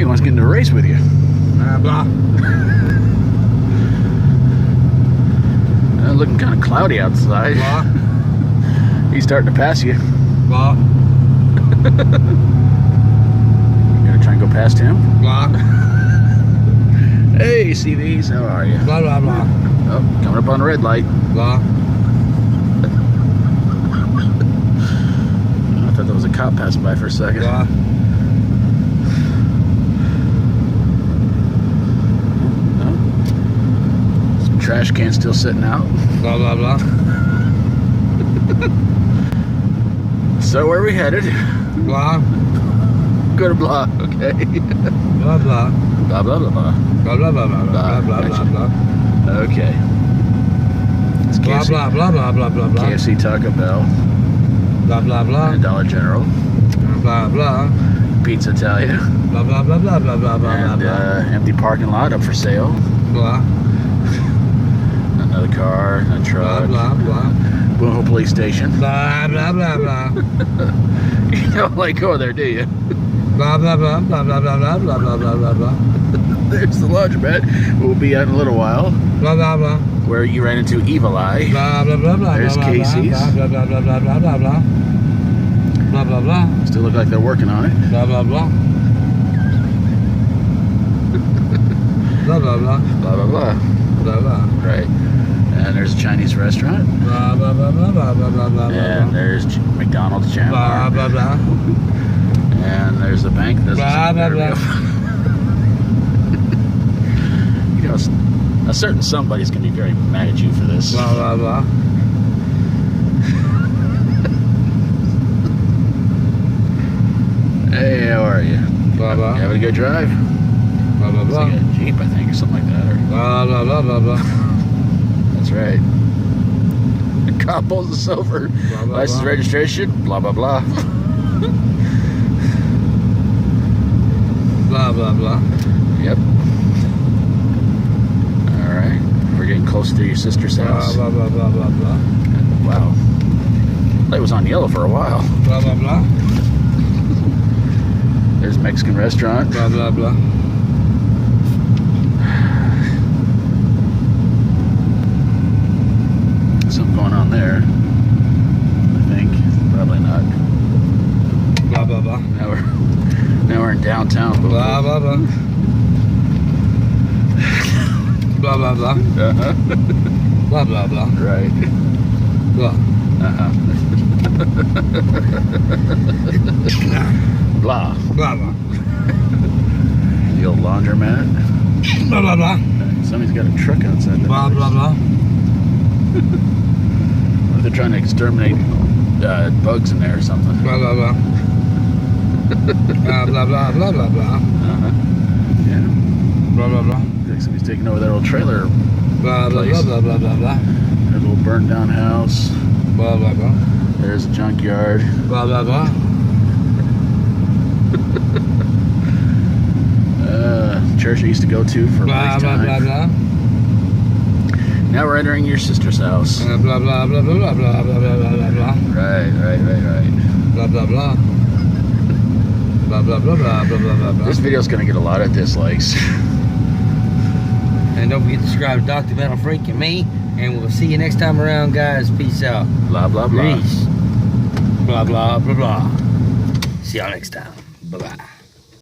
wants to get into a race with you. Blah. Looking kind of cloudy outside. Blah. He's starting to pass you. Blah. You gonna try and go past him? Blah. Hey, CVs, how are you? Blah, blah, blah. Oh, coming up on the red light. Blah. I thought there was a cop passing by for a second. Blah. Some trash can still sitting out. Blah, blah, blah. So where are we headed? Blah. Go to blah, okay. Blah, blah. Blah, blah, blah, blah. Blah, blah, blah, blah, blah, blah, blah, blah. Okay. It's Blah, KFC, blah, blah, blah, blah, blah, blah. KFC, Taco Bell, Blah, blah, blah. and Dollar General. Blah, blah. Pizza Italia. Blah, blah, blah, blah, blah, blah, blah, And blah. empty parking lot up for sale. Blah. Another car, a Blah, truck. blah, blah. Boonville Police Station. Blah, blah, blah, blah. You don't like go there, do you? Blah, blah, blah, blah, blah, blah, blah, blah, blah, blah, blah, blah. There's the laundromat. We'll be out in a little while. Blah, blah, blah. Where you ran into Evil Eye. Blah, blah, blah, blah, There's blah, blah, Casey's. blah, blah, blah, blah, blah, blah, blah, blah. Blah, blah, blah. Still look like they're working on it. Blah, blah, blah. Blah, blah, blah. Blah, blah, blah. Blah, blah. Right. And there's a Chinese restaurant. Blah, blah, blah, blah, blah, blah, blah, blah, And blah. there's McDonald's Blah, Chandler. blah, blah. And there's a bank that doesn't Blah, seem blah, to be blah. real. You know, a certain somebody's going to be very mad at you for this. Blah, blah, blah. Hey, how are you? Blah, You blah. having a good drive? Blah, blah, It's blah. like a Jeep, I think, or something like that. Or, Blah, blah, blah, blah, blah. that's right. The cop pulls us over. Blah, blah, License blah. registration, blah, blah, blah. Blah, blah, blah. Yep. All right. We're getting close to your sister's Blah, house. blah, blah, blah, blah, blah. Wow. Light was on yellow for a while. Blah, blah, blah. There's a Mexican restaurant. Blah, blah, blah. Something going on there. I think. Probably not. Blah, blah, blah. Now we're in downtown. Blah, blah, blah. Blah, blah, blah. Uh-huh. Blah, blah, blah. Right. Blah. Uh-huh. Blah. Blah, blah. The old laundromat. Blah, blah, blah. Somebody's got a truck outside there. Blah, blah, blah. They're trying to exterminate bugs in there or something. Blah, blah, blah. Blah, blah, blah, blah, blah, blah. Uh-huh. Yeah. Blah, blah, blah. Looks like somebody's taking over that old trailer. Blah, blah, blah, blah, blah, blah, blah. There's a little burned down house. Blah, blah, blah. There's a junkyard. Blah, blah, blah. Church I used to go to for a Blah, nice blah, time. blah, blah. Now we're entering your sister's house. Blah, blah, blah, blah, blah, blah, blah, blah, blah, blah, blah. Right. Blah, blah, blah. Blah, blah, blah, blah, blah, blah, blah, blah. This video's gonna get a lot of dislikes. And don't forget to subscribe to Dr. Metal Freak and me. And we'll see you next time around, guys. Peace out. Blah, blah, blah. Peace. Blah, blah, blah, blah. See y'all next time. Bye-bye.